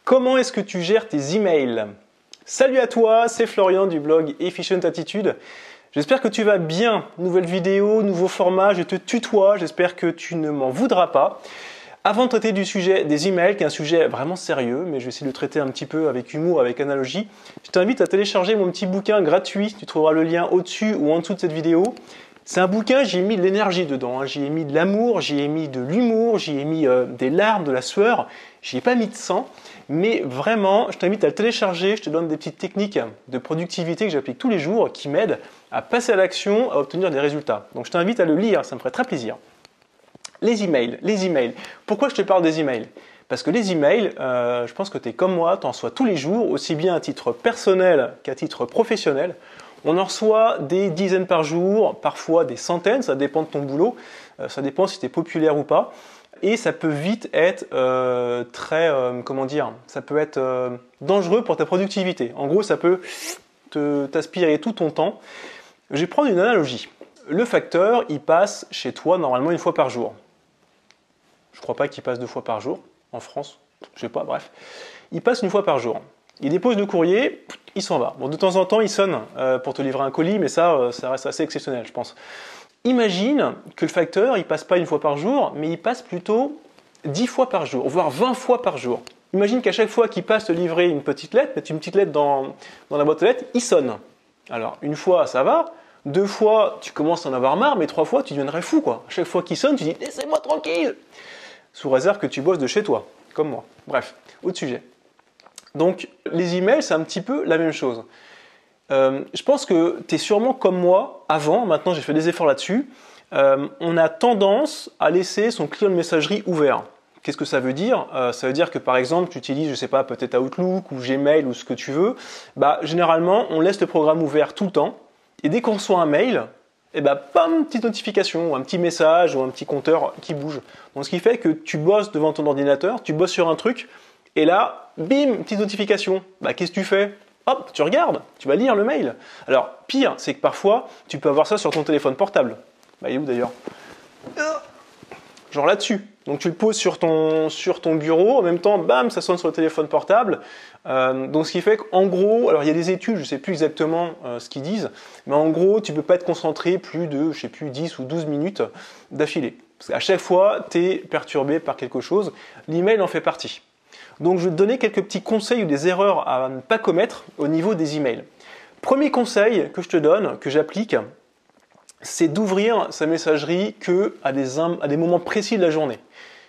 Comment est-ce que tu gères tes emails? Salut à toi, c'est Florian du blog Efficient Attitude. J'espère que tu vas bien. Nouvelle vidéo, nouveau format, je te tutoie, j'espère que tu ne m'en voudras pas. Avant de traiter du sujet des emails, qui est un sujet vraiment sérieux, mais je vais essayer de le traiter un petit peu avec humour, avec analogie, je t'invite à télécharger mon petit bouquin gratuit. Tu trouveras le lien au-dessus ou en dessous de cette vidéo. C'est un bouquin, j'y ai mis de l'énergie dedans, j'y ai mis de l'amour, j'y ai mis de l'humour, j'y ai mis des larmes, de la sueur, j'y ai pas mis de sang, mais vraiment, je t'invite à le télécharger, je te donne des petites techniques de productivité que j'applique tous les jours, qui m'aident à passer à l'action, à obtenir des résultats. Donc je t'invite à le lire, ça me ferait très plaisir. Les emails. Pourquoi je te parle des emails? Parce que les emails, je pense que tu es comme moi, tu en reçois tous les jours, aussi bien à titre personnel qu'à titre professionnel. On en reçoit des dizaines par jour, parfois des centaines, ça dépend de ton boulot, ça dépend si tu es populaire ou pas. Et ça peut vite être ça peut être dangereux pour ta productivité. En gros, ça peut t'aspirer tout ton temps. Je vais prendre une analogie. Le facteur, il passe chez toi normalement une fois par jour. Je ne crois pas qu'il passe 2 fois par jour en France, je sais pas, bref. Il passe une fois par jour. Il dépose le courrier, il s'en va. Bon, de temps en temps, il sonne pour te livrer un colis, mais ça reste assez exceptionnel, je pense. Imagine que le facteur, il passe pas une fois par jour, mais il passe plutôt 10 fois par jour, voire 20 fois par jour. Imagine qu'à chaque fois qu'il passe te livrer une petite lettre, mettre une petite lettre dans la boîte aux lettres, il sonne. Alors, une fois, ça va. 2 fois, tu commences à en avoir marre, mais 3 fois, tu deviendrais fou, quoi. À chaque fois qu'il sonne, tu dis « Laissez-moi tranquille !» Sous réserve que tu bosses de chez toi, comme moi. Bref, autre sujet. Donc, les emails, c'est un petit peu la même chose. Je pense que tu es sûrement comme moi avant, maintenant j'ai fait des efforts là-dessus, on a tendance à laisser son client de messagerie ouvert. Qu'est-ce que ça veut dire? Ça veut dire que par exemple, tu utilises, je sais pas, peut-être Outlook ou Gmail ou ce que tu veux, généralement, on laisse le programme ouvert tout le temps, et dès qu'on reçoit un mail, pam, petite notification, ou un petit message, ou un petit compteur qui bouge. Donc ce qui fait que tu bosses devant ton ordinateur, tu bosses sur un truc, et là, bim, petite notification. Qu'est-ce que tu fais? Hop, tu regardes, tu vas lire le mail. Alors, pire, c'est que parfois, tu peux avoir ça sur ton téléphone portable. Il est où d'ailleurs? Genre là-dessus. Donc tu le poses sur ton bureau, en même temps, bam, ça sonne sur le téléphone portable. Donc ce qui fait qu'en gros, alors il y a des études, je ne sais plus exactement ce qu'ils disent, mais en gros, tu ne peux pas être concentré plus de, 10 ou 12 minutes d'affilée. Parce qu'à chaque fois, tu es perturbé par quelque chose. L'email en fait partie. Donc je vais te donner quelques petits conseils ou des erreurs à ne pas commettre au niveau des emails. Premier conseil que je te donne, que j'applique, c'est d'ouvrir sa messagerie qu'à des moments précis de la journée.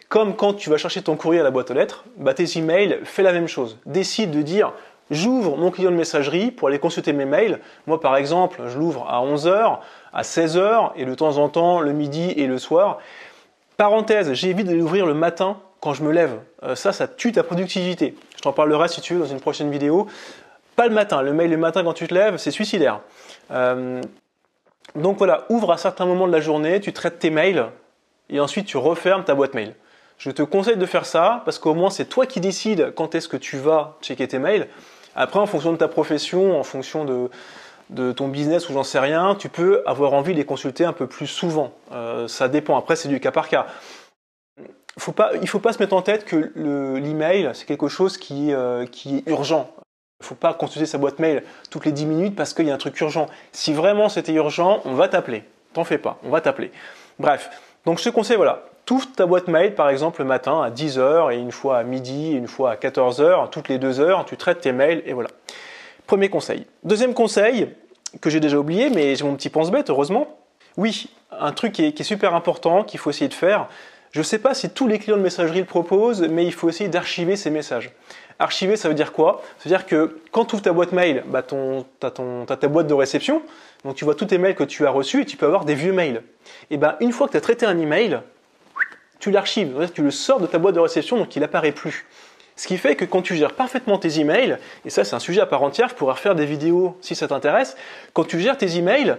Comme quand tu vas chercher ton courrier à la boîte aux lettres, tes emails, fais la même chose. Décide de dire « j'ouvre mon client de messagerie pour aller consulter mes mails ». Moi par exemple, je l'ouvre à 11h, à 16h et de temps en temps le midi et le soir. Parenthèse, j'évite de l'ouvrir le matin quand je me lève. Ça tue ta productivité. Je t'en parlerai si tu veux dans une prochaine vidéo. Pas le matin. Le mail le matin quand tu te lèves, c'est suicidaire. Donc voilà, ouvre à certains moments de la journée, tu traites tes mails et ensuite tu refermes ta boîte mail. Je te conseille de faire ça parce qu'au moins c'est toi qui décides quand est-ce que tu vas checker tes mails. Après, en fonction de ta profession, en fonction de ton business ou j'en sais rien, tu peux avoir envie de les consulter un peu plus souvent. Ça dépend. Après, c'est du cas par cas. Il ne faut pas se mettre en tête que l'email, c'est quelque chose qui est urgent. Il ne faut pas consulter sa boîte mail toutes les 10 minutes parce qu'il y a un truc urgent. Si vraiment c'était urgent, on va t'appeler. T'en fais pas, on va t'appeler. Bref, donc je te conseille, voilà, t'ouvres ta boîte mail par exemple le matin à 10h et une fois à midi, une fois à 14h, toutes les 2 heures, tu traites tes mails et voilà. Premier conseil. Deuxième conseil, que j'ai déjà oublié, mais j'ai mon petit pense-bête, heureusement. Oui, un truc qui est super important, qu'il faut essayer de faire. Je ne sais pas si tous les clients de messagerie le proposent, mais il faut essayer d'archiver ces messages. Archiver, ça veut dire quoi? Ça veut dire que quand tu ouvres ta boîte mail, tu as ta boîte de réception, donc tu vois tous tes mails que tu as reçus et tu peux avoir des vieux mails. Et une fois que tu as traité un email, tu l'archives, tu le sors de ta boîte de réception, donc il n'apparaît plus. Ce qui fait que quand tu gères parfaitement tes emails, et ça c'est un sujet à part entière, je pourrais refaire des vidéos si ça t'intéresse, quand tu gères tes emails,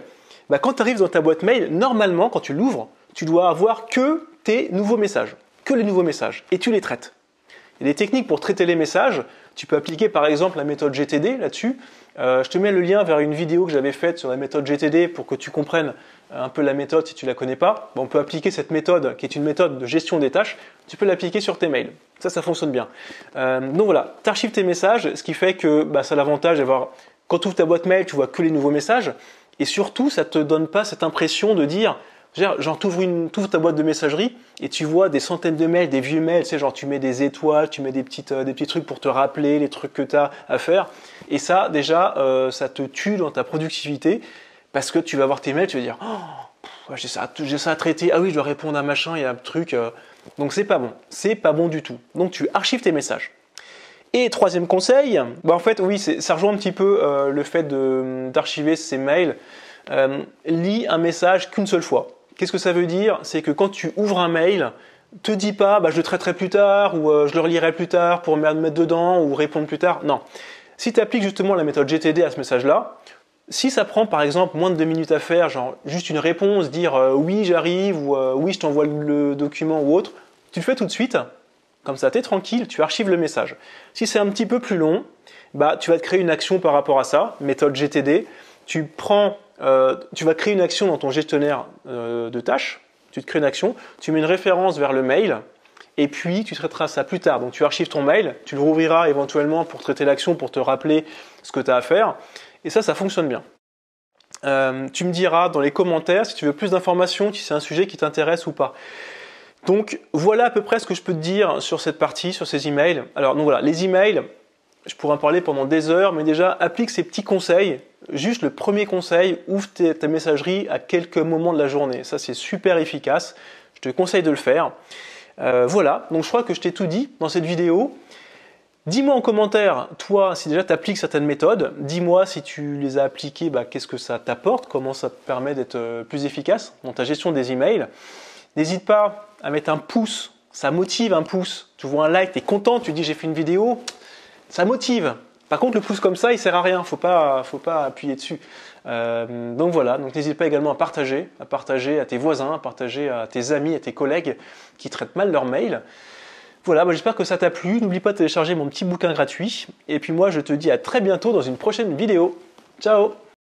quand tu arrives dans ta boîte mail, normalement quand tu l'ouvres, tu dois avoir que tes nouveaux messages, que les nouveaux messages, et tu les traites. Il y a des techniques pour traiter les messages, tu peux appliquer par exemple la méthode GTD là-dessus. Je te mets le lien vers une vidéo que j'avais faite sur la méthode GTD pour que tu comprennes un peu la méthode si tu la connais pas. On peut appliquer cette méthode qui est une méthode de gestion des tâches. Tu peux l'appliquer sur tes mails. Ça fonctionne bien. Donc voilà, tu archives tes messages, ce qui fait que ça a l'avantage d'avoir, quand tu ouvres ta boîte mail, tu vois que les nouveaux messages. Et surtout, ça te donne pas cette impression de dire, genre tu ouvres ta boîte de messagerie et tu vois des centaines de mails, des vieux mails, tu sais, genre tu mets des étoiles, tu mets des petits trucs pour te rappeler les trucs que tu as à faire. Et ça, déjà, ça te tue dans ta productivité parce que tu vas voir tes mails, tu vas dire, oh, j'ai ça à traiter, ah oui, je dois répondre à machin, il y a un truc. Donc c'est pas bon du tout. Donc tu archives tes messages. Et troisième conseil, en fait oui, ça rejoint un petit peu le fait d'archiver ces mails. Lis un message qu'une seule fois. Qu'est-ce que ça veut dire? C'est que quand tu ouvres un mail, te dis pas je le traiterai plus tard ou je le relirai plus tard pour me mettre dedans ou répondre plus tard. Non. Si tu appliques justement la méthode GTD à ce message-là, si ça prend par exemple moins de 2 minutes à faire, genre juste une réponse, dire oui j'arrive ou oui je t'envoie le document ou autre, tu le fais tout de suite. Comme ça, tu es tranquille, tu archives le message. Si c'est un petit peu plus long, tu vas te créer une action par rapport à ça, méthode GTD. Tu vas créer une action dans ton gestionnaire de tâches. Tu te crées une action, tu mets une référence vers le mail, et puis tu traiteras ça plus tard. Donc tu archives ton mail, tu le rouvriras éventuellement pour traiter l'action, pour te rappeler ce que tu as à faire. Et ça fonctionne bien. Tu me diras dans les commentaires si tu veux plus d'informations, si c'est un sujet qui t'intéresse ou pas. Donc voilà à peu près ce que je peux te dire sur cette partie, sur ces emails. Alors donc voilà, les emails, je pourrais en parler pendant des heures, mais déjà applique ces petits conseils. Juste le premier conseil, ouvre ta messagerie à quelques moments de la journée. Ça c'est super efficace, je te conseille de le faire. Voilà, donc je crois que je t'ai tout dit dans cette vidéo. Dis-moi en commentaire, toi, si déjà tu appliques certaines méthodes. Dis-moi si tu les as appliquées, qu'est-ce que ça t'apporte, comment ça te permet d'être plus efficace dans ta gestion des emails. N'hésite pas à mettre un pouce, ça motive un pouce. Tu vois un like, tu es content, tu dis j'ai fait une vidéo, ça motive. Par contre, le pouce comme ça, il sert à rien, faut pas appuyer dessus. Donc voilà, donc n'hésite pas également à partager à tes voisins, à partager à tes amis, à tes collègues qui traitent mal leurs mails. Voilà, j'espère que ça t'a plu. N'oublie pas de télécharger mon petit bouquin gratuit. Et puis moi, je te dis à très bientôt dans une prochaine vidéo. Ciao!